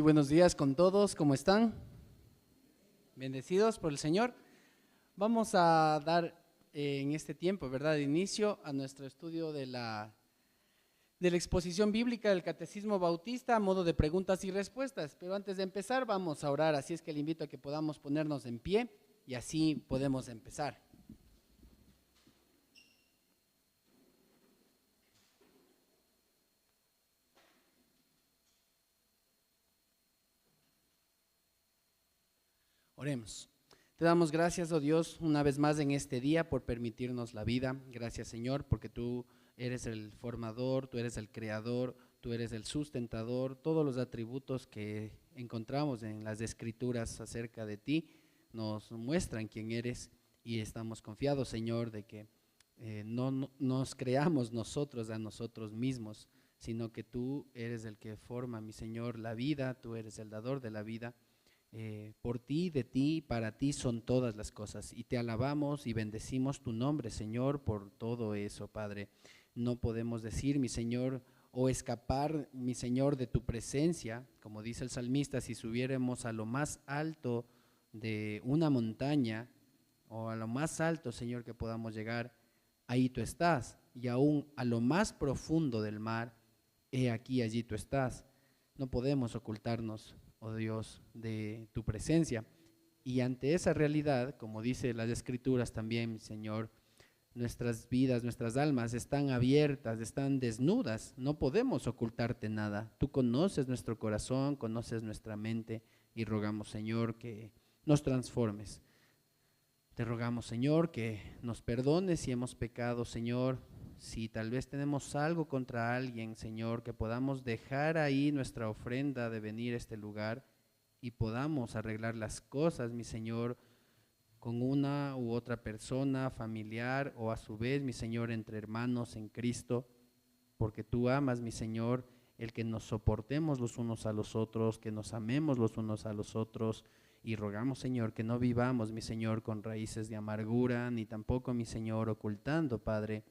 buenos días con todos, ¿cómo están? Bendecidos por el Señor. Vamos a dar en este tiempo, ¿verdad?, inicio a nuestro estudio de la exposición bíblica del Catecismo Bautista a modo de preguntas y respuestas. Pero antes de empezar vamos a orar, así es que le invito a que podamos ponernos en pie y así podemos empezar. Oremos. Te damos gracias, oh Dios, una vez más en este día por permitirnos la vida. Gracias, Señor, porque tú eres el formador, tú eres el creador, tú eres el sustentador. Todos los atributos que encontramos en las Escrituras acerca de ti nos muestran quién eres y estamos confiados, Señor, de que no nos creamos nosotros a nosotros mismos, sino que tú eres el que forma, mi Señor, la vida, tú eres el dador de la vida. Por ti, de ti, para ti son todas las cosas y te alabamos y bendecimos tu nombre, Señor, por todo eso, Padre. No podemos decir, mi Señor, o escapar, mi Señor, de tu presencia, como dice el salmista, si subiéramos a lo más alto de una montaña o a lo más alto, Señor, que podamos llegar, ahí tú estás, y aún a lo más profundo del mar, he aquí, allí tú estás. No podemos ocultarnos, oh Dios, de tu presencia. Y ante esa realidad, como dice las Escrituras también, Señor, nuestras vidas, nuestras almas están abiertas, están desnudas, no podemos ocultarte nada. Tú conoces nuestro corazón, conoces nuestra mente y rogamos, Señor, que nos transformes. Te rogamos, Señor, que nos perdones si hemos pecado, Señor. Si tal vez tenemos algo contra alguien, Señor, que podamos dejar ahí nuestra ofrenda de venir a este lugar y podamos arreglar las cosas, mi Señor, con una u otra persona, familiar o a su vez, mi Señor, entre hermanos en Cristo, porque tú amas, mi Señor, el que nos soportemos los unos a los otros, que nos amemos los unos a los otros. Y rogamos, Señor, que no vivamos, mi Señor, con raíces de amargura, ni tampoco, mi Señor, ocultando, Padre,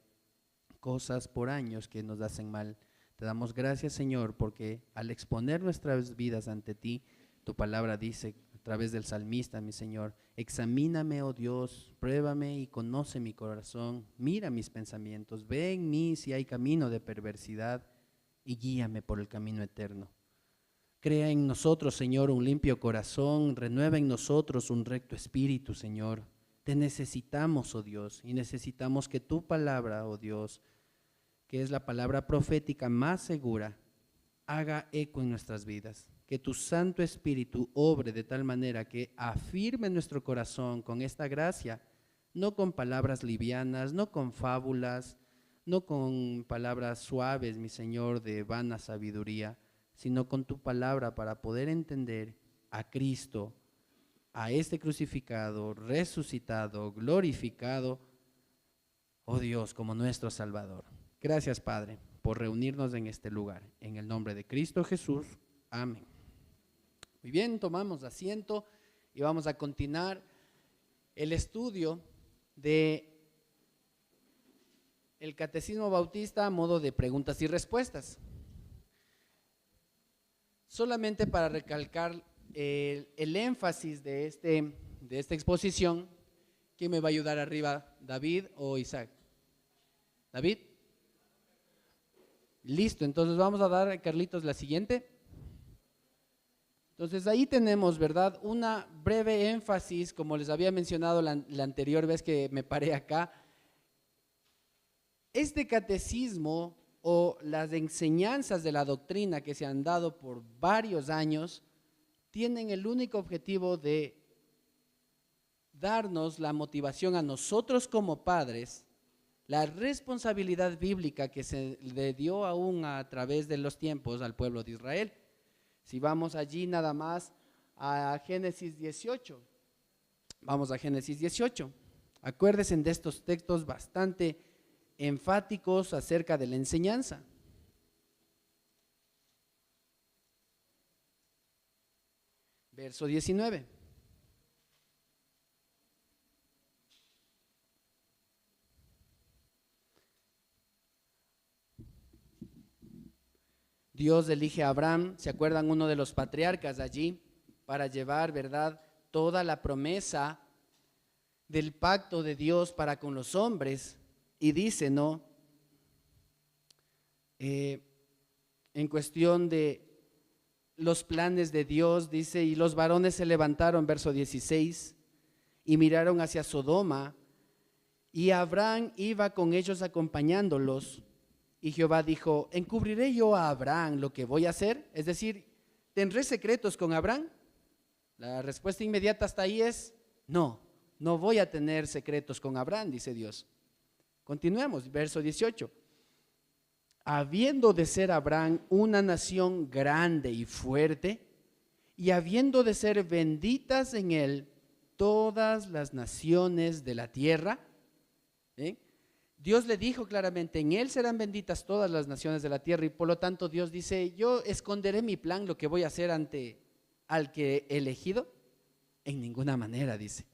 cosas por años que nos hacen mal. Te damos gracias, Señor, porque al exponer nuestras vidas ante ti, tu palabra dice a través del salmista, mi Señor, examíname, oh Dios, pruébame y conoce mi corazón, mira mis pensamientos, ve en mí si hay camino de perversidad y guíame por el camino eterno. Crea en nosotros, Señor, un limpio corazón, renueva en nosotros un recto espíritu, Señor. Te necesitamos, oh Dios, y necesitamos que tu palabra, oh Dios, que es la palabra profética más segura, haga eco en nuestras vidas. Que tu Santo Espíritu obre de tal manera que afirme nuestro corazón con esta gracia, no con palabras livianas, no con fábulas, no con palabras suaves, mi Señor, de vana sabiduría, sino con tu palabra para poder entender a Cristo, a este crucificado, resucitado, glorificado, oh Dios, como nuestro Salvador. Gracias, Padre, por reunirnos en este lugar. En el nombre de Cristo Jesús. Amén. Muy bien, tomamos asiento y vamos a continuar el estudio de el Catecismo Bautista a modo de preguntas y respuestas. Solamente para recalcar el énfasis de esta exposición, ¿quién me va a ayudar arriba? ¿David o Isaac? ¿David? Listo, entonces vamos a dar a Carlitos la siguiente. Entonces ahí tenemos, ¿verdad? Una breve énfasis, como les había mencionado la anterior vez que me paré acá. Este catecismo o las enseñanzas de la doctrina que se han dado por varios años tienen el único objetivo de darnos la motivación a nosotros como padres, la responsabilidad bíblica que se le dio aún a través de los tiempos al pueblo de Israel. Si vamos allí nada más a Génesis 18, vamos a Génesis 18. Acuérdense de estos textos bastante enfáticos acerca de la enseñanza. Verso 19. Dios elige a Abraham, ¿se acuerdan? Uno de los patriarcas allí, para llevar, ¿verdad?, toda la promesa del pacto de Dios para con los hombres. Y dice, ¿no? En cuestión de los planes de Dios, dice, y los varones se levantaron, verso 16, y miraron hacia Sodoma, y Abraham iba con ellos acompañándolos. Y Jehová dijo, ¿encubriré yo a Abraham lo que voy a hacer? Es decir, ¿tendré secretos con Abraham? La respuesta inmediata hasta ahí es, no, no voy a tener secretos con Abraham, dice Dios. Continuemos, verso 18. Habiendo de ser Abraham una nación grande y fuerte, y habiendo de ser benditas en él todas las naciones de la tierra, Dios le dijo claramente, en él serán benditas todas las naciones de la tierra, y por lo tanto Dios dice, yo esconderé mi plan, lo que voy a hacer ante al que he elegido, en ninguna manera, dice.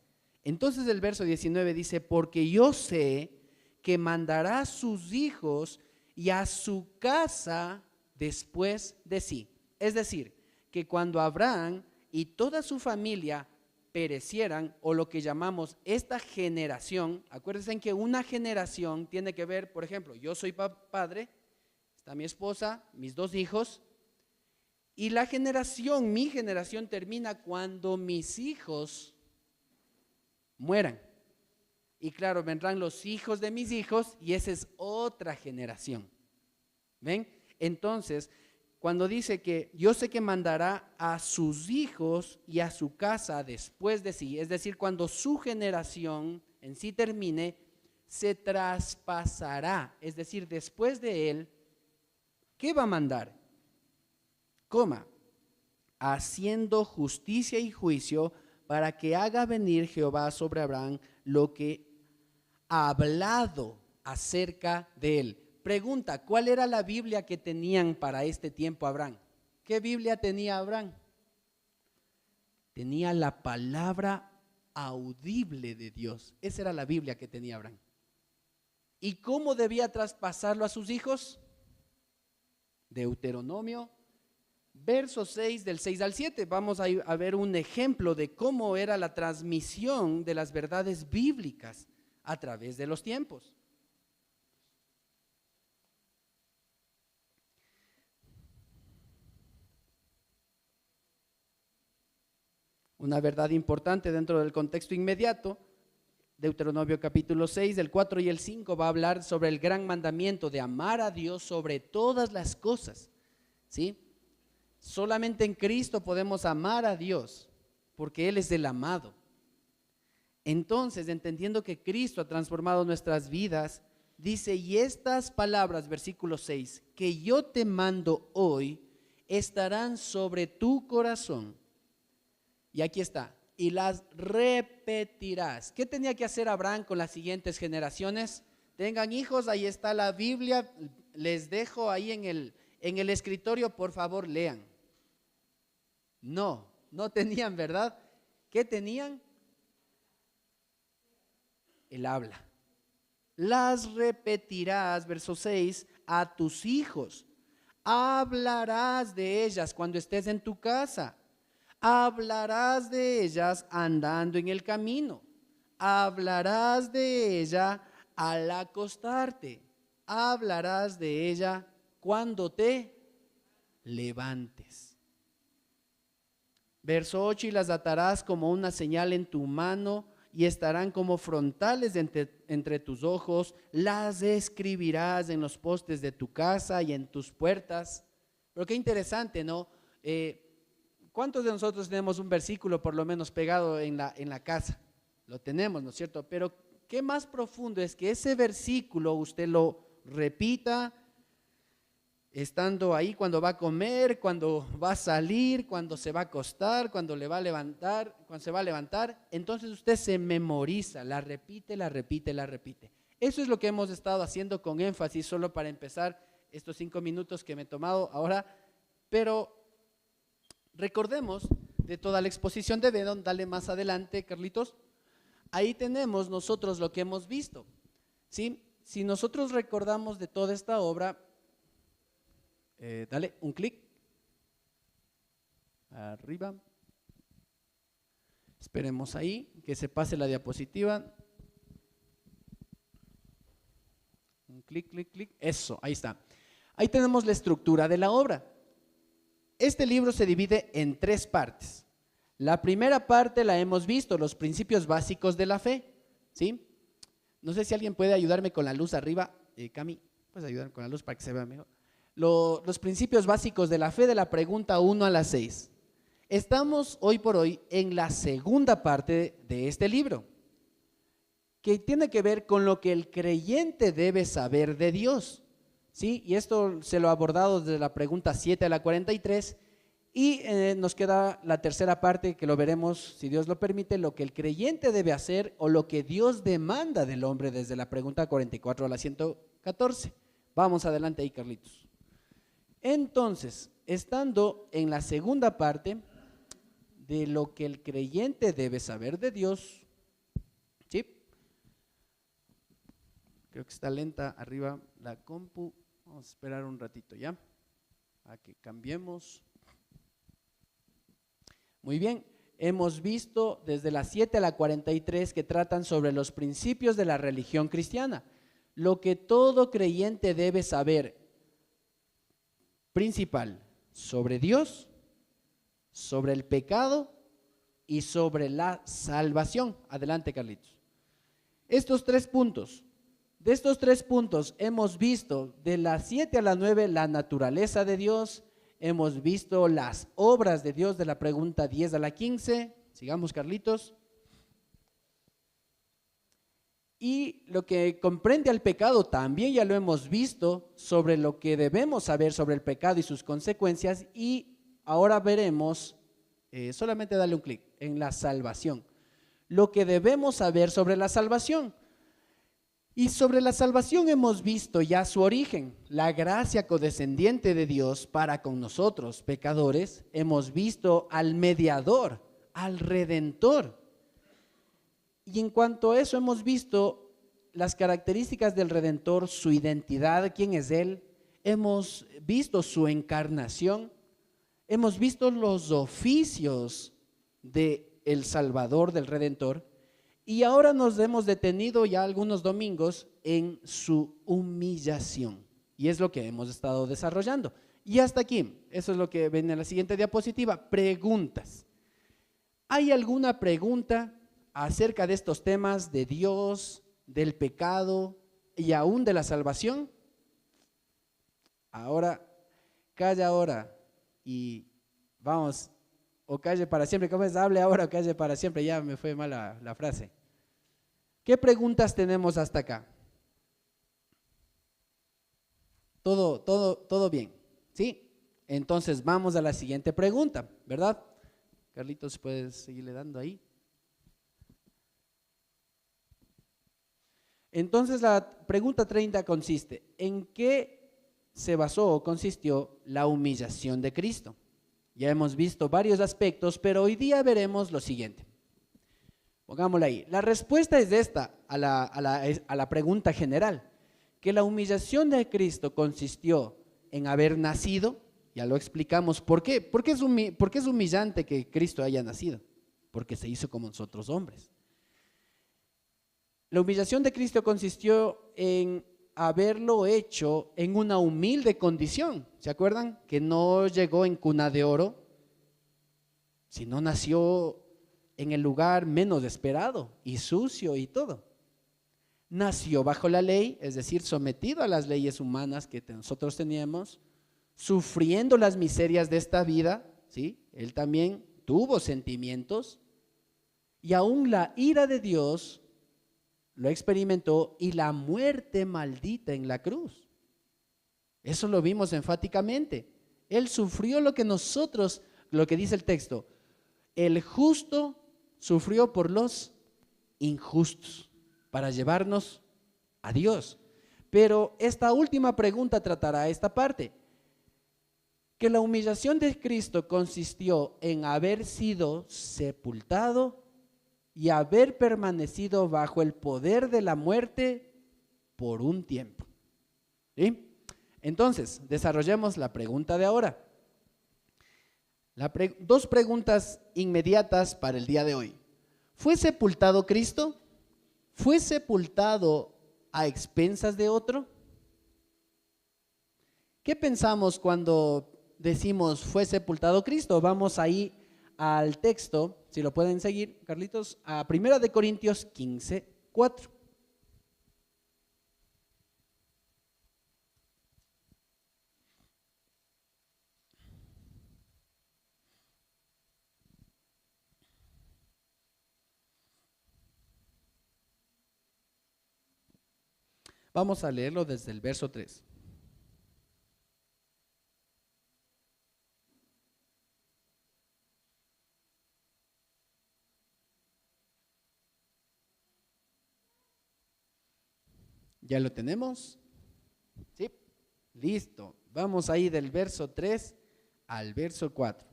Entonces el verso 19 dice, porque yo sé que mandará a sus hijos y a su casa después de sí. Es decir, que cuando Abraham y toda su familia perecieran, o lo que llamamos esta generación, acuérdense que una generación tiene que ver, por ejemplo, yo soy padre, está mi esposa, mis 2 hijos, y la generación, mi generación termina cuando mis hijos mueran. Y claro, vendrán los hijos de mis hijos y esa es otra generación. ¿Ven? Entonces, cuando dice que yo sé que mandará a sus hijos y a su casa después de sí, es decir, cuando su generación en sí termine, se traspasará, es decir, después de él, ¿qué va a mandar? Coma, haciendo justicia y juicio para que haga venir Jehová sobre Abraham lo que ha hablado acerca de él. Pregunta, ¿cuál era la Biblia que tenían para este tiempo Abraham? ¿Qué Biblia tenía Abraham? Tenía la palabra audible de Dios. Esa era la Biblia que tenía Abraham. ¿Y cómo debía traspasarlo a sus hijos? Deuteronomio, verso 6, del 6 al 7. Vamos a ver un ejemplo de cómo era la transmisión de las verdades bíblicas a través de los tiempos. Una verdad importante dentro del contexto inmediato, Deuteronomio capítulo 6, del 4 y el 5 va a hablar sobre el gran mandamiento de amar a Dios sobre todas las cosas, ¿sí? Solamente en Cristo podemos amar a Dios, porque Él es el amado. Entonces, entendiendo que Cristo ha transformado nuestras vidas, dice, y estas palabras, versículo 6, que yo te mando hoy, estarán sobre tu corazón. Y aquí está, y las repetirás. ¿Qué tenía que hacer Abraham con las siguientes generaciones? Tengan hijos, ahí está la Biblia, les dejo ahí en el escritorio, por favor lean. No tenían, ¿verdad? ¿Qué tenían? El habla. Las repetirás, verso 6, a tus hijos. Hablarás de ellas cuando estés en tu casa. Hablarás de ellas andando en el camino. Hablarás de ella al acostarte. Hablarás de ella cuando te levantes. Verso 8, y las atarás como una señal en tu mano y estarán como frontales entre tus ojos. Las escribirás en los postes de tu casa y en tus puertas. Pero qué interesante, ¿no? ¿Cuántos de nosotros tenemos un versículo por lo menos pegado en la casa? Lo tenemos, ¿no es cierto? Pero qué más profundo es que ese versículo usted lo repita estando ahí cuando va a comer, cuando va a salir, cuando se va a acostar, cuando le va a levantar, cuando se va a levantar. Entonces usted se memoriza, la repite, la repite, la repite. Eso es lo que hemos estado haciendo con énfasis, solo para empezar estos 5 minutos que me he tomado ahora. Pero recordemos de toda la exposición de Bedon, dale más adelante, Carlitos. Ahí tenemos nosotros lo que hemos visto, ¿sí? Si nosotros recordamos de toda esta obra, Dale un clic. Arriba. Esperemos ahí que se pase la diapositiva. Un clic, clic, clic. Eso, ahí está. Ahí tenemos la estructura de la obra. Este libro se divide en 3 partes. La primera parte la hemos visto, los principios básicos de la fe, ¿sí? No sé si alguien puede ayudarme con la luz arriba. Cami, ¿puedes ayudarme con la luz para que se vea mejor? Los principios básicos de la fe, de la pregunta 1 a la 6. Estamos hoy por hoy en la segunda parte de este libro, que tiene que ver con lo que el creyente debe saber de Dios, ¿sí? Y esto se lo ha abordado desde la pregunta 7 a la 43 y nos queda la tercera parte que lo veremos, si Dios lo permite, lo que el creyente debe hacer o lo que Dios demanda del hombre desde la pregunta 44 a la 114. Vamos adelante ahí, Carlitos. Entonces, estando en la segunda parte de lo que el creyente debe saber de Dios, ¿sí? Creo que está lenta arriba la compu. Vamos a esperar un ratito ya a que cambiemos. Muy bien, hemos visto desde la 7 a la 43 que tratan sobre los principios de la religión cristiana. Lo que todo creyente debe saber, principal, sobre Dios, sobre el pecado y sobre la salvación. Adelante, Carlitos. Estos 3 puntos. De estos 3 puntos hemos visto de las 7 a la 9 la naturaleza de Dios, hemos visto las obras de Dios de la pregunta 10 a la 15, sigamos, Carlitos. Y lo que comprende al pecado también ya lo hemos visto, sobre lo que debemos saber sobre el pecado y sus consecuencias, y ahora veremos, solamente dale un clic, en la salvación. Lo que debemos saber sobre la salvación. Y sobre la salvación hemos visto ya su origen, la gracia condescendiente de Dios para con nosotros, pecadores. Hemos visto al mediador, al redentor. Y en cuanto a eso hemos visto las características del redentor, su identidad, quién es él. Hemos visto su encarnación. Hemos visto los oficios del Salvador, del Redentor. Y ahora nos hemos detenido ya algunos domingos en su humillación. Y es lo que hemos estado desarrollando. Y hasta aquí, eso es lo que ven en la siguiente diapositiva. Preguntas. ¿Hay alguna pregunta acerca de estos temas de Dios, del pecado y aún de la salvación? Ahora, calla ahora y vamos, o calle para siempre. ¿Cómo es? Hable ahora o calle para siempre. Ya me fue mal la frase. ¿Qué preguntas tenemos hasta acá? Todo bien, ¿sí? Entonces vamos a la siguiente pregunta, ¿verdad? Carlitos, ¿puedes seguirle dando ahí? Entonces la pregunta 30 consiste, ¿en qué se basó o consistió la humillación de Cristo? Ya hemos visto varios aspectos, pero hoy día veremos lo siguiente. Pongámosla ahí. La respuesta es esta a la pregunta general, que la humillación de Cristo consistió en haber nacido. Ya lo explicamos. ¿Por qué? ¿Por qué es humillante que Cristo haya nacido? Porque se hizo como nosotros hombres. La humillación de Cristo consistió en haberlo hecho en una humilde condición. ¿Se acuerdan? Que no llegó en cuna de oro, sino nació en el lugar menos esperado y sucio y todo. Nació bajo la ley, es decir, sometido a las leyes humanas que nosotros teníamos, sufriendo las miserias de esta vida, ¿sí? Él también tuvo sentimientos y aún la ira de Dios lo experimentó y la muerte maldita en la cruz. Eso lo vimos enfáticamente. Él sufrió lo que nosotros, lo que dice el texto, el justo sufrió por los injustos para llevarnos a Dios. Pero esta última pregunta tratará esta parte, que la humillación de Cristo consistió en haber sido sepultado y haber permanecido bajo el poder de la muerte por un tiempo. ¿Sí? Entonces, desarrollemos la pregunta de ahora. Dos preguntas inmediatas para el día de hoy. ¿Fue sepultado Cristo? ¿Fue sepultado a expensas de otro? ¿Qué pensamos cuando decimos fue sepultado Cristo? Vamos ahí al texto, si lo pueden seguir, Carlitos, a 1 Corintios 15, 4. Vamos a leerlo desde el verso 3. ¿Ya lo tenemos? Sí. Listo. Vamos ahí del verso 3 al verso 4.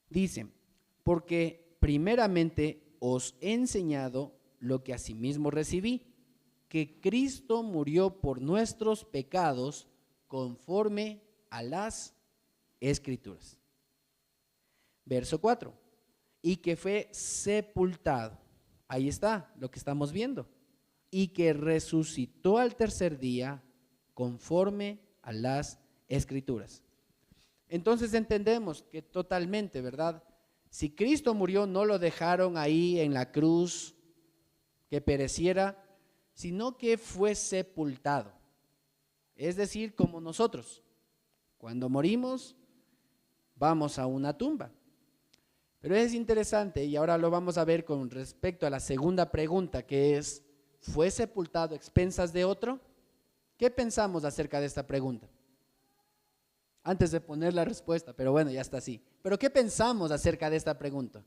Dice, porque primeramente os he enseñado lo que asimismo recibí, que Cristo murió por nuestros pecados conforme a las Escrituras. Verso 4, y que fue sepultado. Ahí está lo que estamos viendo. Y que resucitó al tercer día conforme a las Escrituras. Entonces entendemos que totalmente, ¿verdad? Si Cristo murió, no lo dejaron ahí en la cruz que pereciera, sino que fue sepultado. Es decir, como nosotros, cuando morimos, vamos a una tumba. Pero es interesante, y ahora lo vamos a ver con respecto a la segunda pregunta, que es, ¿fue sepultado a expensas de otro? ¿Qué pensamos acerca de esta pregunta? Antes de poner la respuesta, pero bueno, ya está así. ¿Pero qué pensamos acerca de esta pregunta?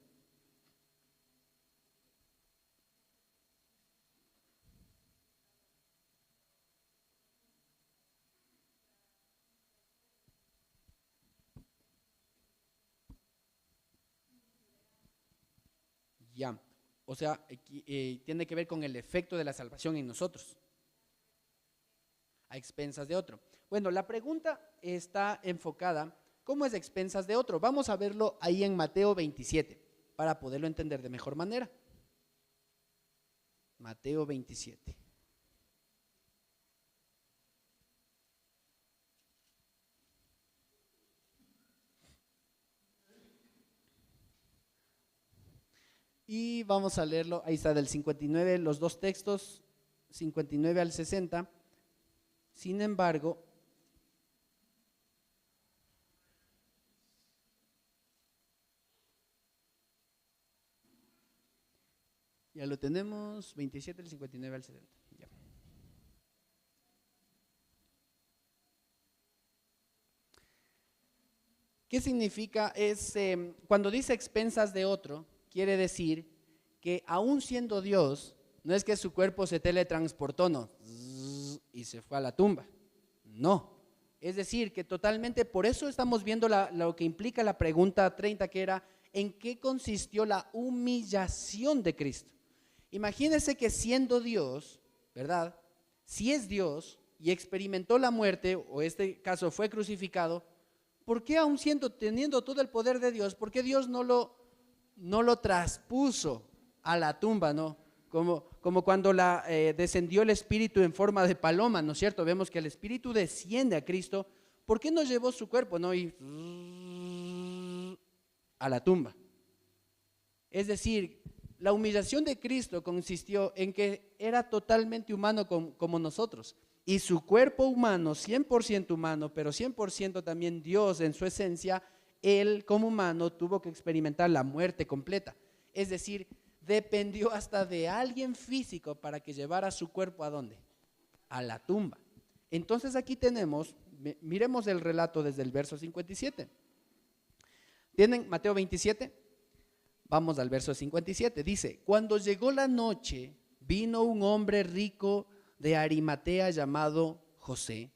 Ya, o sea, tiene que ver con el efecto de la salvación en nosotros, a expensas de otro. Bueno, la pregunta está enfocada, ¿cómo es a expensas de otro? Vamos a verlo ahí en Mateo 27, para poderlo entender de mejor manera. Mateo 27. Y vamos a leerlo, ahí está del 59, los dos textos, 59 al 60. Sin embargo, ya lo tenemos, 27, del 59 al 60. Ya. ¿Qué significa? Cuando dice expensas de otro, quiere decir que aún siendo Dios, no es que su cuerpo se teletransportó, no, y se fue a la tumba. No. Es decir, que totalmente, por eso estamos viendo lo que implica la pregunta 30, que era, ¿en qué consistió la humillación de Cristo? Imagínense que siendo Dios, ¿verdad? Si es Dios y experimentó la muerte, o este caso fue crucificado, ¿por qué aún teniendo todo el poder de Dios, por qué Dios no lo traspuso a la tumba, ¿no? Como cuando descendió el Espíritu en forma de paloma, ¿no es cierto? Vemos que el Espíritu desciende a Cristo. ¿Por qué no llevó su cuerpo, no? Y a la tumba. Es decir, la humillación de Cristo consistió en que era totalmente humano como nosotros. Y su cuerpo humano, 100% humano, pero 100% también Dios en su esencia, él como humano tuvo que experimentar la muerte completa. Es decir, dependió hasta de alguien físico para que llevara su cuerpo ¿a dónde? A la tumba. Entonces aquí tenemos, miremos el relato desde el verso 57. ¿Tienen Mateo 27? Vamos al verso 57. Dice, cuando llegó la noche, vino un hombre rico de Arimatea llamado José,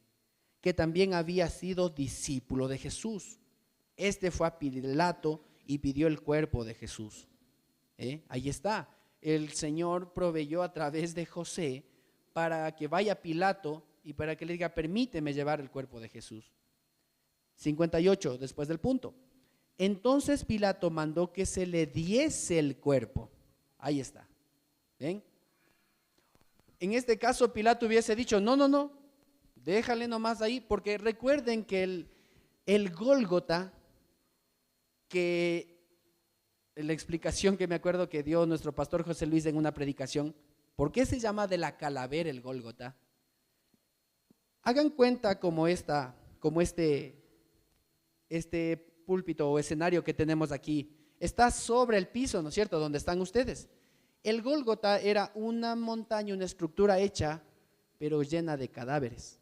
que también había sido discípulo de Jesús. Este fue a Pilato y pidió el cuerpo de Jesús. Ahí está. El Señor proveyó a través de José para que vaya Pilato y para que le diga, permíteme llevar el cuerpo de Jesús. 58, después del punto. Entonces Pilato mandó que se le diese el cuerpo. Ahí está. ¿Ven? En este caso Pilato hubiese dicho, no, déjale nomás ahí, porque recuerden que el Gólgota, que la explicación que me acuerdo que dio nuestro pastor José Luis en una predicación, ¿por qué se llama de la calavera el Gólgota? Hagan cuenta como este púlpito o escenario que tenemos aquí está sobre el piso, ¿no es cierto?, donde están ustedes. El Gólgota era una montaña, una estructura hecha, pero llena de cadáveres.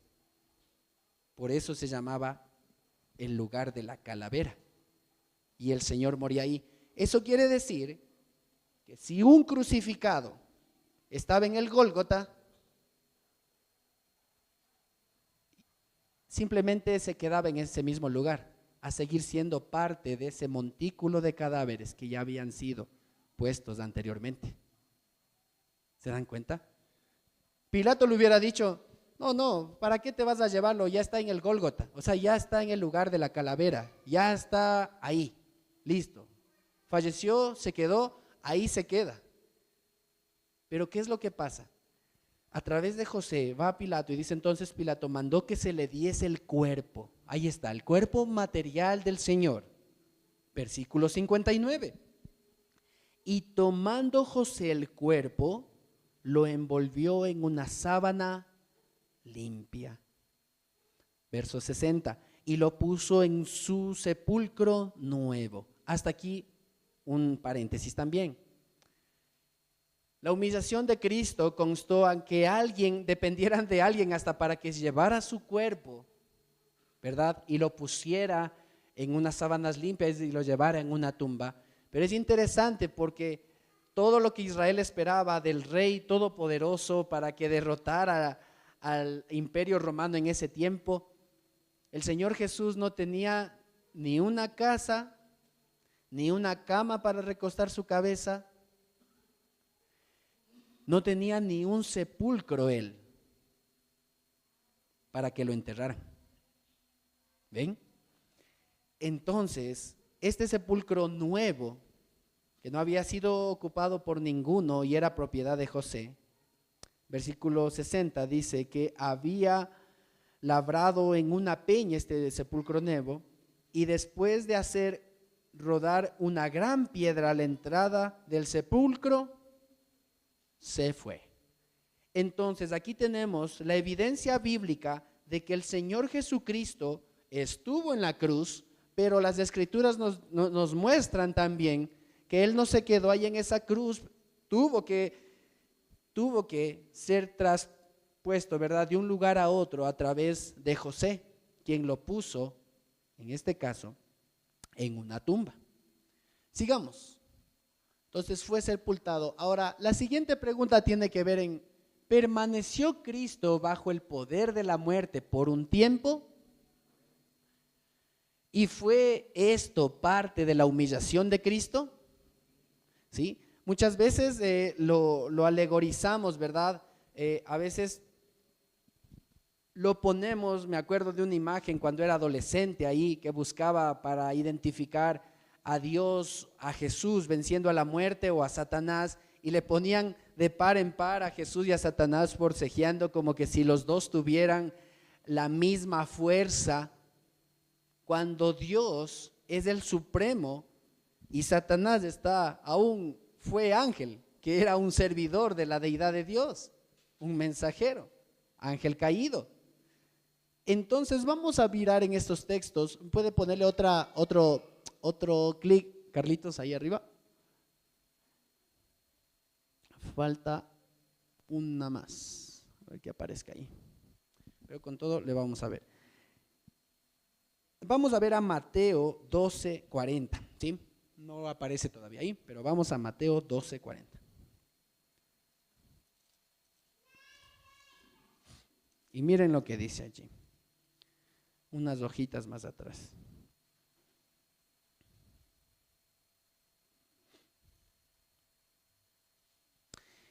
Por eso se llamaba el lugar de la calavera. Y el Señor moría ahí. Eso quiere decir que si un crucificado estaba en el Gólgota, simplemente se quedaba en ese mismo lugar, a seguir siendo parte de ese montículo de cadáveres que ya habían sido puestos anteriormente. ¿Se dan cuenta? Pilato le hubiera dicho, no, ¿para qué te vas a llevarlo? Ya está en el Gólgota, o sea, ya está en el lugar de la calavera, ya está ahí, listo. Falleció, se quedó, ahí se queda. Pero ¿qué es lo que pasa? A través de José va a Pilato y dice, entonces Pilato mandó que se le diese el cuerpo. Ahí está, el cuerpo material del Señor. Versículo 59. Y tomando José el cuerpo, lo envolvió en una sábana limpia. Verso 60. Y lo puso en su sepulcro nuevo. Hasta aquí un paréntesis también. La humillación de Cristo constó en que dependieran de alguien hasta para que llevara su cuerpo, ¿verdad? Y lo pusiera en unas sábanas limpias y lo llevara en una tumba. Pero es interesante porque todo lo que Israel esperaba del rey todopoderoso para que derrotara al imperio romano en ese tiempo, el Señor Jesús no tenía ni una casa, ni una cama para recostar su cabeza. No tenía ni un sepulcro él para que lo enterraran. ¿Ven? Entonces, este sepulcro nuevo, que no había sido ocupado por ninguno y era propiedad de José, versículo 60 dice que había labrado en una peña este sepulcro nuevo, y después de hacer rodar una gran piedra a la entrada del sepulcro, se fue. Entonces aquí tenemos la evidencia bíblica de que el Señor Jesucristo estuvo en la cruz, pero las escrituras nos muestran también que Él no se quedó ahí en esa cruz, tuvo que ser traspuesto, ¿verdad?, de un lugar a otro a través de José, quien lo puso, en este caso, en una tumba. Sigamos. Entonces fue sepultado. Ahora, la siguiente pregunta tiene que ver en, ¿permaneció Cristo bajo el poder de la muerte por un tiempo? ¿Y fue esto parte de la humillación de Cristo? ¿Sí? Muchas veces lo alegorizamos, ¿verdad? A veces lo ponemos, me acuerdo de una imagen cuando era adolescente ahí, que buscaba para identificar a Dios, a Jesús venciendo a la muerte o a Satanás, y le ponían de par en par a Jesús y a Satanás forcejeando, como que si los dos tuvieran la misma fuerza, cuando Dios es el supremo y Satanás fue ángel, que era un servidor de la deidad de Dios, un mensajero, ángel caído. Entonces vamos a mirar en estos textos. Puede ponerle otro clic, Carlitos, ahí arriba. Falta una más, a ver que aparezca ahí. Pero con todo le vamos a ver. Vamos a ver a Mateo 12:40, ¿sí? No aparece todavía ahí, pero vamos a Mateo 12:40. Y miren lo que dice allí. Unas hojitas más atrás.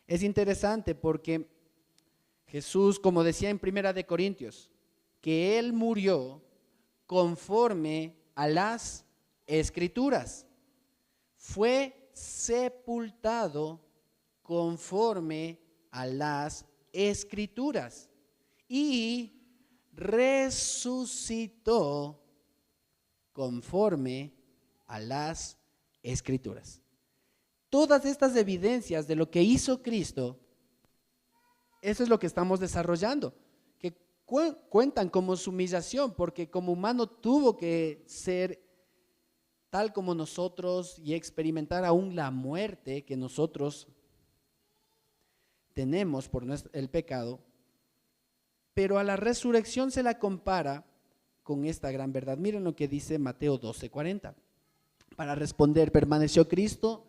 Es interesante porque Jesús, como decía en Primera de Corintios, que Él murió conforme a las Escrituras. Fue sepultado conforme a las Escrituras y resucitó conforme a las Escrituras. Todas estas evidencias de lo que hizo Cristo, eso es lo que estamos desarrollando, que cuentan como su humillación, porque como humano tuvo que ser tal como nosotros y experimentar aún la muerte que nosotros tenemos por el pecado, pero a la resurrección se la compara con esta gran verdad. Miren lo que dice Mateo 12:40. Para responder, ¿permaneció Cristo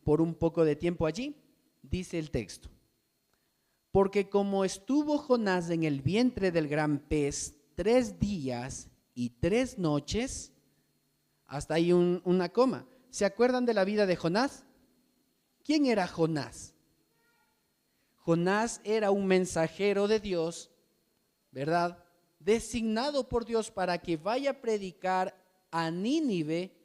por un poco de tiempo allí? Dice el texto: porque como estuvo Jonás en el vientre del gran pez 3 días y 3 noches, hasta ahí una coma. ¿Se acuerdan de la vida de Jonás? ¿Quién era Jonás? Jonás era un mensajero de Dios, ¿verdad? Designado por Dios para que vaya a predicar a Nínive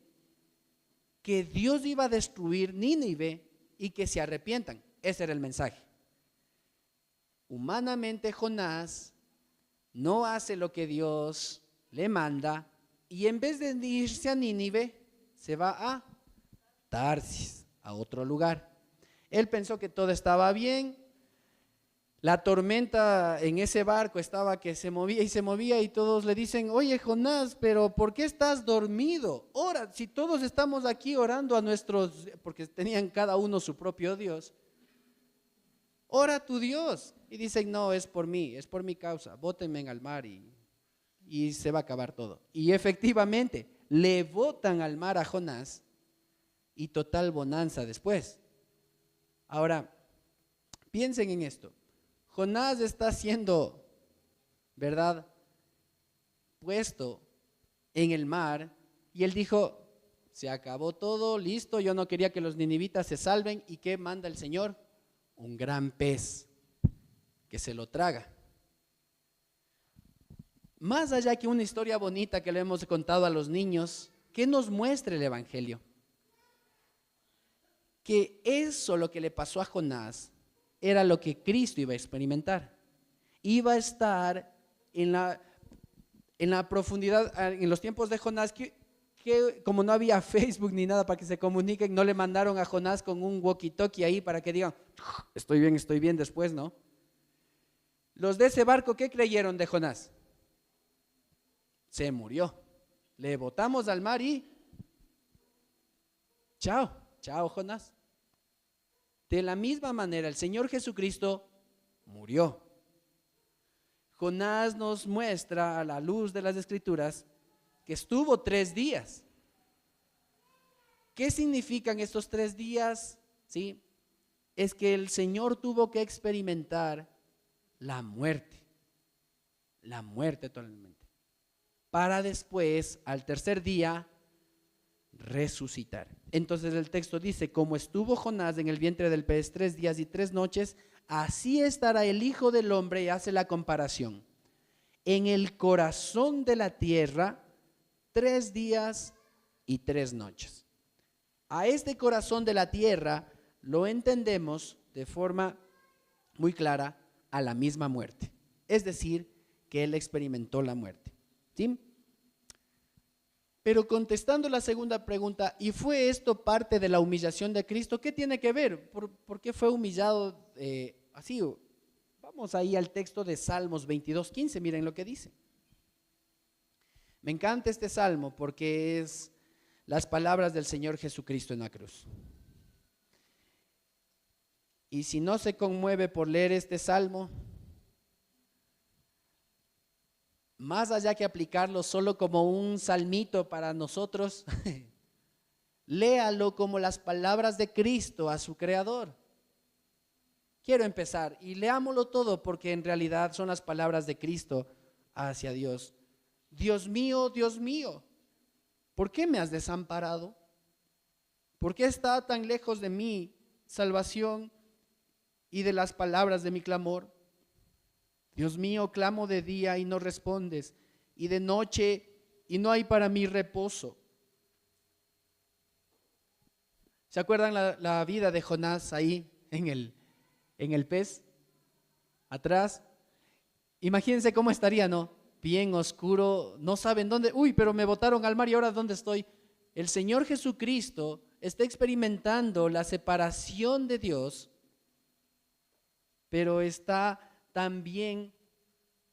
que Dios iba a destruir Nínive y que se arrepientan. Ese era el mensaje. Humanamente Jonás no hace lo que Dios le manda y en vez de irse a Nínive se va a Tarsis, a otro lugar. Él pensó que todo estaba bien. La tormenta en ese barco estaba que se movía y todos le dicen: oye Jonás, pero ¿por qué estás dormido? Ora, si todos estamos aquí orando a nuestros, porque tenían cada uno su propio Dios, ora a tu Dios. Y dicen: no, es por mí, es por mi causa, bótenme en el mar y se va a acabar todo. Y efectivamente, le botan al mar a Jonás y total bonanza después. Ahora, piensen en esto. Jonás está siendo, ¿verdad?, puesto en el mar y él dijo: se acabó todo, listo, yo no quería que los ninivitas se salven. ¿Y qué manda el Señor? Un gran pez que se lo traga. Más allá que una historia bonita que le hemos contado a los niños, ¿qué nos muestra el Evangelio? Que eso, lo que le pasó a Jonás, era lo que Cristo iba a experimentar. Iba a estar en la profundidad, en los tiempos de Jonás, que como no había Facebook ni nada para que se comuniquen, no le mandaron a Jonás con un walkie-talkie ahí para que digan: estoy bien después, ¿no? Los de ese barco, ¿qué creyeron de Jonás? Se murió. Le botamos al mar y chao Jonás. De la misma manera, el Señor Jesucristo murió. Jonás nos muestra a la luz de las Escrituras que estuvo 3 días. ¿Qué significan estos 3 días? ¿Sí? Es que el Señor tuvo que experimentar la muerte totalmente, para después, al tercer día, resucitar. Entonces el texto dice: como estuvo Jonás en el vientre del pez 3 días y 3 noches, así estará el Hijo del Hombre, y hace la comparación, en el corazón de la tierra 3 días y 3 noches. A este corazón de la tierra lo entendemos de forma muy clara a la misma muerte, es decir, que él experimentó la muerte, ¿sí? Pero contestando la segunda pregunta, ¿y fue esto parte de la humillación de Cristo? ¿Qué tiene que ver? ¿Por qué fue humillado así? Vamos ahí al texto de Salmos 22:15, miren lo que dice. Me encanta este salmo porque es las palabras del Señor Jesucristo en la cruz. Y si no se conmueve por leer este salmo, más allá que aplicarlo solo como un salmito para nosotros, léalo como las palabras de Cristo a su Creador. Quiero empezar y leámoslo todo porque en realidad son las palabras de Cristo hacia Dios. Dios mío, ¿por qué me has desamparado? ¿Por qué está tan lejos de mí salvación y de las palabras de mi clamor? Dios mío, clamo de día y no respondes, y de noche y no hay para mí reposo. ¿Se acuerdan la vida de Jonás ahí en el pez? Atrás. Imagínense cómo estaría, ¿no? Bien oscuro, no saben dónde. Uy, pero me botaron al mar y ahora ¿dónde estoy? El Señor Jesucristo está experimentando la separación de Dios, pero está también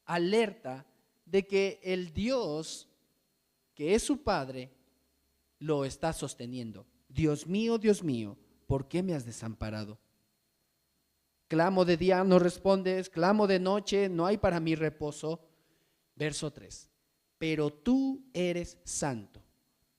alerta de que el Dios, que es su Padre, lo está sosteniendo. Dios mío, ¿por qué me has desamparado? Clamo de día, no respondes, clamo de noche, no hay para mí reposo. Verso 3. Pero tú eres santo,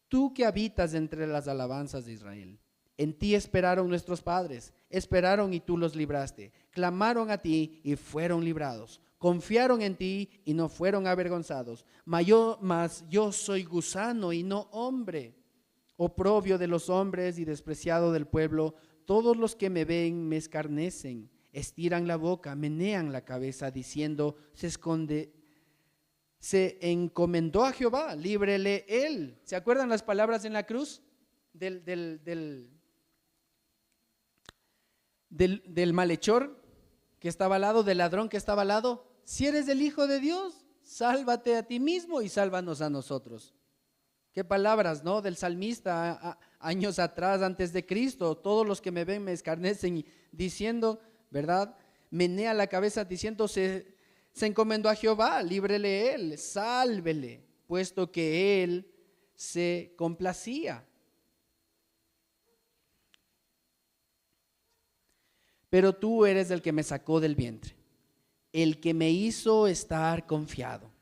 tú que habitas entre las alabanzas de Israel. En ti esperaron nuestros padres, esperaron y tú los libraste. Clamaron a ti y fueron librados. Confiaron en ti y no fueron avergonzados. Mas yo soy gusano y no hombre, oprobio de los hombres y despreciado del pueblo. Todos los que me ven me escarnecen, estiran la boca, menean la cabeza, diciendo, se encomendó a Jehová, líbrele él. ¿Se acuerdan las palabras en la cruz del malhechor que estaba al lado, del ladrón que estaba al lado? Si eres el Hijo de Dios, sálvate a ti mismo y sálvanos a nosotros. Qué palabras, ¿no? Del salmista años atrás, antes de Cristo. Todos los que me ven me escarnecen, diciendo, ¿verdad? Menea la cabeza diciendo, se encomendó a Jehová, líbrele él, sálvele, puesto que él se complacía. Pero tú eres el que me sacó del vientre, el que me hizo estar confiado,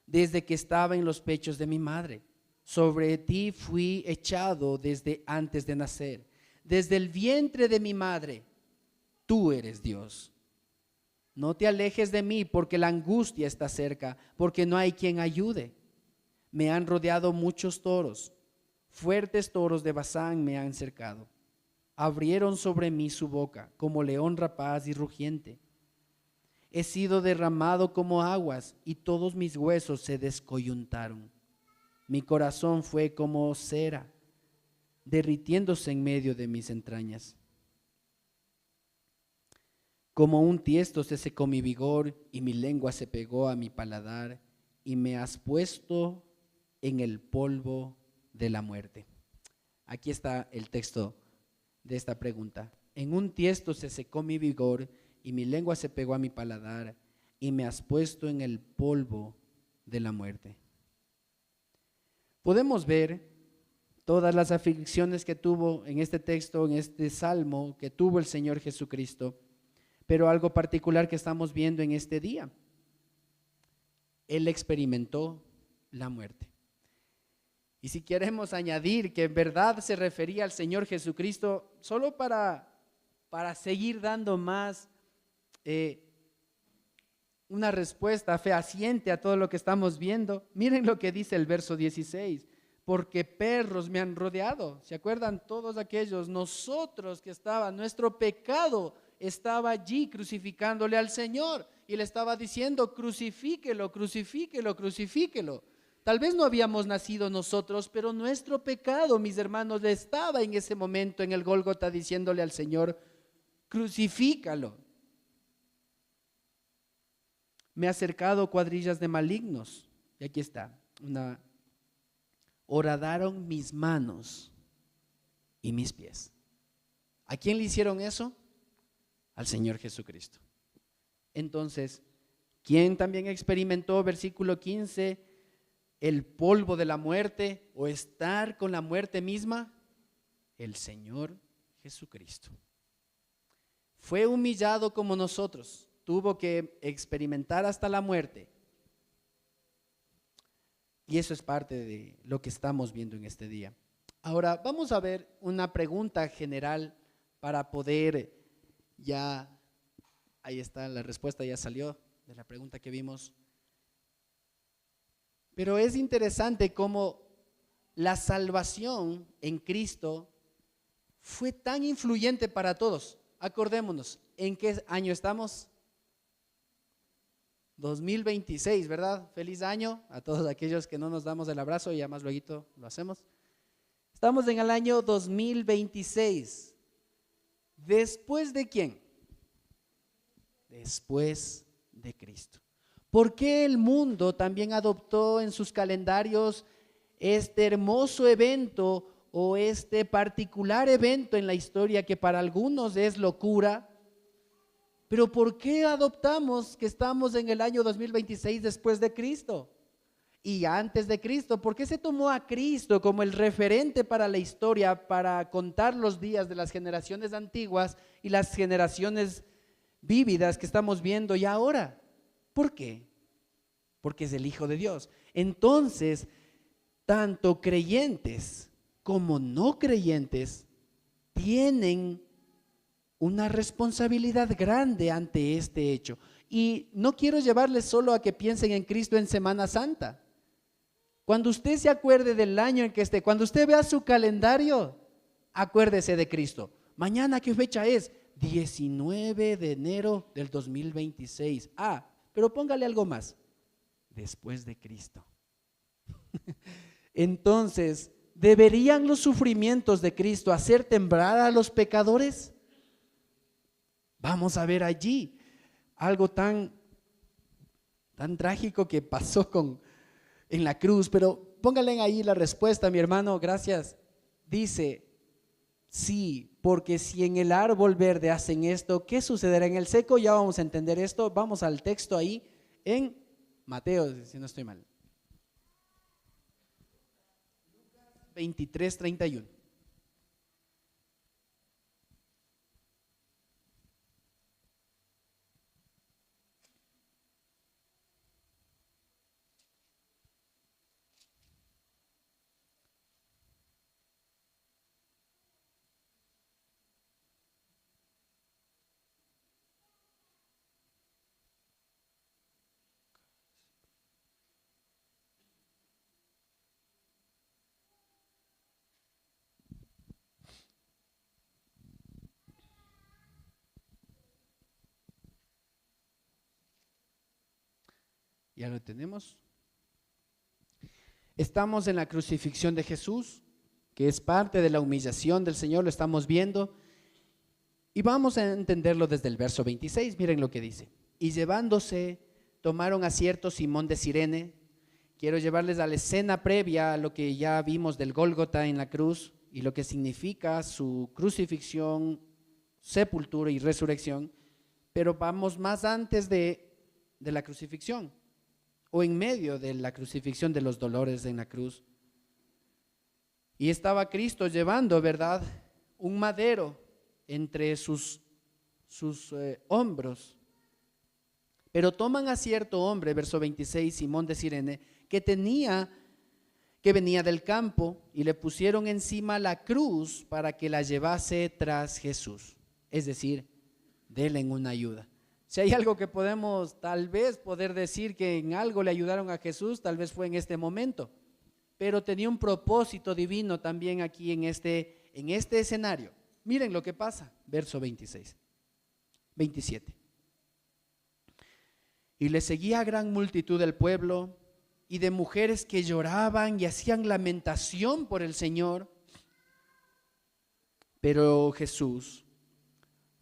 desde que estaba en los pechos de mi madre. Sobre ti fui echado desde antes de nacer, desde el vientre de mi madre. Tú eres Dios. No te alejes de mí, porque la angustia está cerca, porque no hay quien ayude. Me han rodeado muchos toros, fuertes toros de Basán me han cercado. Abrieron sobre mí su boca, como león rapaz y rugiente. He sido derramado como aguas, y todos mis huesos se descoyuntaron. Mi corazón fue como cera, derritiéndose en medio de mis entrañas. Como un tiesto se secó mi vigor, y mi lengua se pegó a mi paladar, y me has puesto en el polvo de la muerte. Aquí está el texto de esta pregunta. En un tiesto se secó mi vigor, y mi lengua se pegó a mi paladar, y me has puesto en el polvo de la muerte. Podemos ver todas las aflicciones que tuvo en este texto, en este salmo, que tuvo el Señor Jesucristo, pero algo particular que estamos viendo en este día. Él experimentó la muerte. Y si queremos añadir que en verdad se refería al Señor Jesucristo, solo para seguir dando más una respuesta fehaciente a todo lo que estamos viendo, miren lo que dice el verso 16. Porque perros me han rodeado. ¿Se acuerdan todos aquellos? Nosotros que nuestro pecado estaba allí crucificándole al Señor y le estaba diciendo, crucifíquelo, crucifíquelo, crucifíquelo. Tal vez no habíamos nacido nosotros, pero nuestro pecado, mis hermanos, estaba en ese momento en el Gólgota diciéndole al Señor, crucifícalo. Me ha acercado cuadrillas de malignos. Y aquí está, horadaron mis manos y mis pies. ¿A quién le hicieron eso? Al Señor Jesucristo. Entonces, ¿quién también experimentó, versículo 15, el polvo de la muerte o estar con la muerte misma? El Señor Jesucristo. Fue humillado como nosotros, tuvo que experimentar hasta la muerte. Y eso es parte de lo que estamos viendo en este día. Ahora vamos a ver una pregunta general para poder ahí está, la respuesta ya salió de la pregunta que vimos. Pero es interesante cómo la salvación en Cristo fue tan influyente para todos. Acordémonos, ¿en qué año estamos? 2026, ¿verdad? Feliz año a todos aquellos que no nos damos el abrazo y ya más luego lo hacemos. Estamos en el año 2026. ¿Después de quién? Después de Cristo. ¿Por qué el mundo también adoptó en sus calendarios este hermoso evento o este particular evento en la historia que para algunos es locura? Pero ¿por qué adoptamos que estamos en el año 2026 después de Cristo y antes de Cristo? ¿Por qué se tomó a Cristo como el referente para la historia, para contar los días de las generaciones antiguas y las generaciones vívidas que estamos viendo y ahora? ¿Por qué? Porque es el Hijo de Dios. Entonces, tanto creyentes como no creyentes tienen una responsabilidad grande ante este hecho. Y no quiero llevarles solo a que piensen en Cristo en Semana Santa. Cuando usted se acuerde del año en que esté, cuando usted vea su calendario, acuérdese de Cristo. Mañana, ¿qué fecha es? 19 de enero del 2026. Pero póngale algo más. Después de Cristo. Entonces, ¿deberían los sufrimientos de Cristo hacer temblar a los pecadores? Vamos a ver allí algo tan trágico que pasó en la cruz, pero póngale ahí la respuesta, mi hermano, gracias. Dice, sí, porque si en el árbol verde hacen esto, ¿qué sucederá en el seco? Ya vamos a entender esto. Vamos al texto ahí en Mateo, si no estoy mal. 23:31. ¿Ya lo tenemos? Estamos en la crucifixión de Jesús, que es parte de la humillación del Señor, lo estamos viendo. Y vamos a entenderlo desde el verso 26, miren lo que dice. Y llevándose, tomaron a cierto Simón de Cirene. Quiero llevarles a la escena previa a lo que ya vimos del Gólgota en la cruz y lo que significa su crucifixión, sepultura y resurrección. Pero vamos más antes de la crucifixión, o en medio de la crucifixión, de los dolores en la cruz. Y estaba Cristo llevando, ¿verdad?, un madero entre sus hombros. Pero toman a cierto hombre, verso 26, Simón de Cirene, que venía del campo, y le pusieron encima la cruz para que la llevase tras Jesús. Es decir, denle una ayuda. Si hay algo que podemos tal vez poder decir que en algo le ayudaron a Jesús, tal vez fue en este momento, pero tenía un propósito divino también aquí en este escenario. Miren lo que pasa, verso 27. Y le seguía gran multitud del pueblo y de mujeres que lloraban y hacían lamentación por el Señor. Pero Jesús,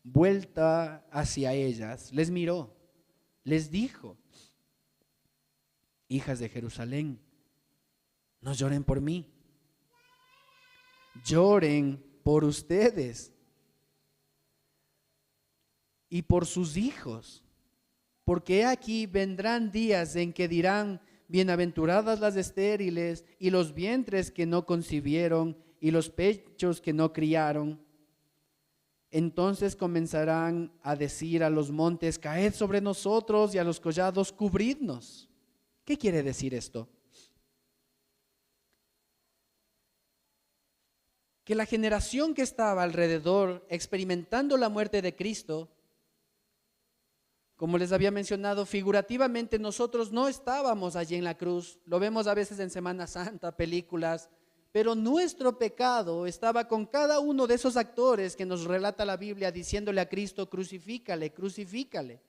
vuelta hacia ellas, les miró, les dijo: hijas de Jerusalén, no lloren por mí, lloren por ustedes y por sus hijos, porque aquí vendrán días en que dirán: bienaventuradas las estériles y los vientres que no concibieron y los pechos que no criaron. Entonces comenzarán a decir a los montes: caed sobre nosotros, y a los collados: cubridnos. ¿Qué quiere decir esto? Que la generación que estaba alrededor experimentando la muerte de Cristo, como les había mencionado, figurativamente nosotros no estábamos allí en la cruz. Lo vemos a veces en Semana Santa, películas, pero nuestro pecado estaba con cada uno de esos actores que nos relata la Biblia, diciéndole a Cristo: crucifícale, crucifícale.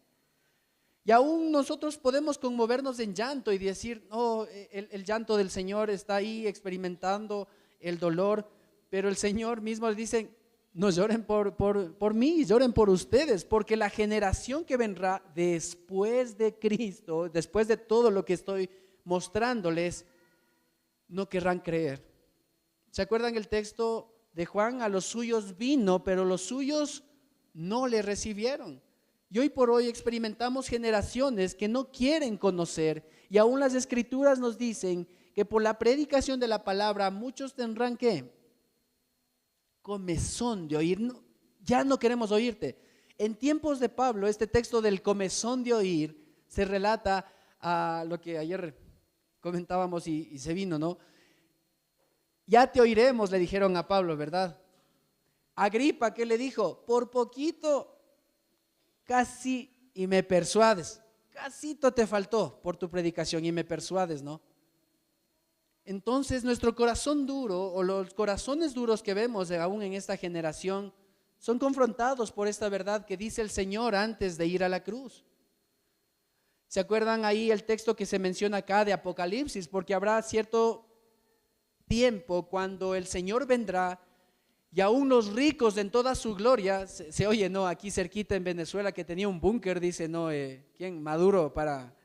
Y aún nosotros podemos conmovernos en llanto y decir, oh, el llanto del Señor está ahí experimentando el dolor, pero el Señor mismo dice, no lloren por mí, lloren por ustedes, porque la generación que vendrá después de Cristo, después de todo lo que estoy mostrándoles, no querrán creer. ¿Se acuerdan el texto de Juan? A los suyos vino, pero los suyos no le recibieron. Y hoy por hoy experimentamos generaciones que no quieren conocer, y aún las escrituras nos dicen que por la predicación de la palabra muchos tendrán que comezón de oír. No, ya no queremos oírte. En tiempos de Pablo, este texto del comezón de oír se relata a lo que ayer comentábamos y se vino, ¿no? Ya te oiremos, le dijeron a Pablo, ¿verdad? Agripa, ¿qué le dijo? Por poquito casi y me persuades. Casito te faltó por tu predicación y me persuades, ¿no? Entonces nuestro corazón duro o los corazones duros que vemos aún en esta generación son confrontados por esta verdad que dice el Señor antes de ir a la cruz. ¿Se acuerdan ahí el texto que se menciona acá de Apocalipsis? Porque habrá cierto tiempo cuando el Señor vendrá y aún los ricos en toda su gloria, se oye, ¿no? Aquí cerquita en Venezuela que tenía un búnker, dice, ¿no? ¿Quién? Maduro para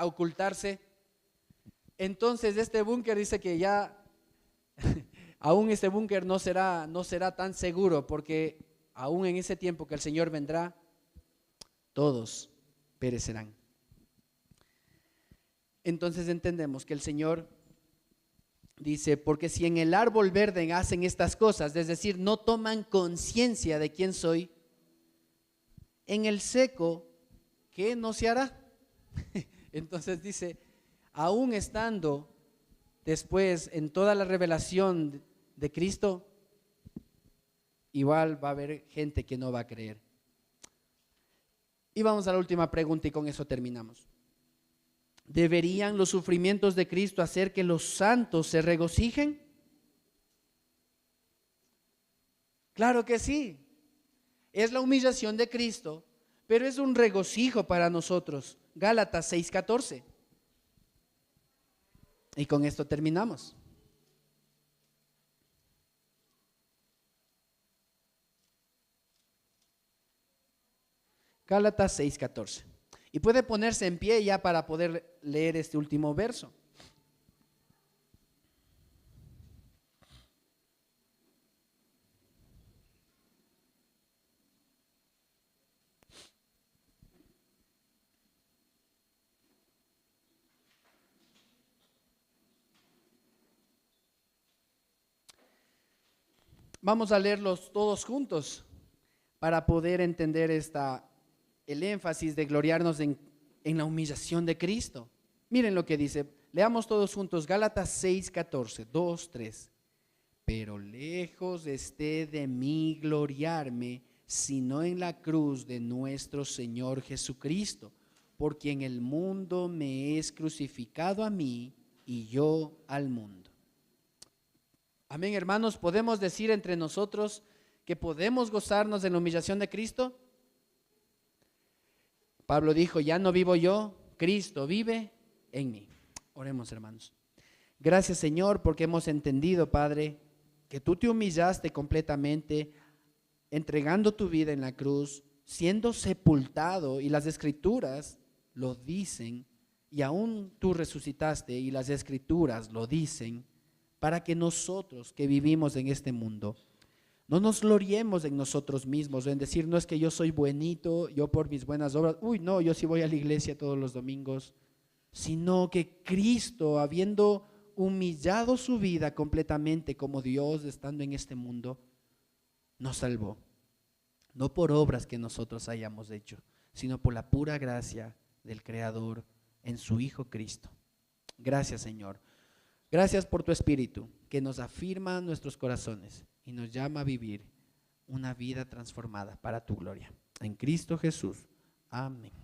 ocultarse. Entonces este búnker dice que ya, aún este búnker no será tan seguro, porque aún en ese tiempo que el Señor vendrá, todos perecerán. Entonces entendemos que el Señor dice, porque si en el árbol verde hacen estas cosas, es decir, no toman conciencia de quién soy, en el seco, ¿qué no se hará? Entonces dice, aún estando después en toda la revelación de Cristo, igual va a haber gente que no va a creer. Y vamos a la última pregunta y con eso terminamos. ¿Deberían los sufrimientos de Cristo hacer que los santos se regocijen? Claro que sí. Es la humillación de Cristo, pero es un regocijo para nosotros. Gálatas 6:14. Y con esto terminamos. Gálatas 6:14. Y puede ponerse en pie ya para poder leer este último verso. Vamos a leerlos todos juntos para poder entender el énfasis de gloriarnos en la humillación de Cristo. Miren lo que dice, leamos todos juntos, Gálatas 6:14, 2, 3. Pero lejos esté de mí gloriarme, sino en la cruz de nuestro Señor Jesucristo, por quien el mundo me es crucificado a mí y yo al mundo. Amén, hermanos, ¿podemos decir entre nosotros que podemos gozarnos de la humillación de Cristo? Pablo dijo, ya no vivo yo, Cristo vive en mí. Oremos, hermanos. Gracias, Señor, porque hemos entendido, Padre, que tú te humillaste completamente, entregando tu vida en la cruz, siendo sepultado, y las escrituras lo dicen, y aún tú resucitaste y las escrituras lo dicen, para que nosotros que vivimos en este mundo no nos gloriemos en nosotros mismos, en decir, no es que yo soy buenito, yo por mis buenas obras, no, yo sí voy a la iglesia todos los domingos, sino que Cristo, habiendo humillado su vida completamente como Dios, estando en este mundo, nos salvó, no por obras que nosotros hayamos hecho, sino por la pura gracia del Creador en su Hijo Cristo. Gracias, Señor. Gracias por tu Espíritu que nos afirma nuestros corazones y nos llama a vivir una vida transformada para tu gloria. En Cristo Jesús. Amén.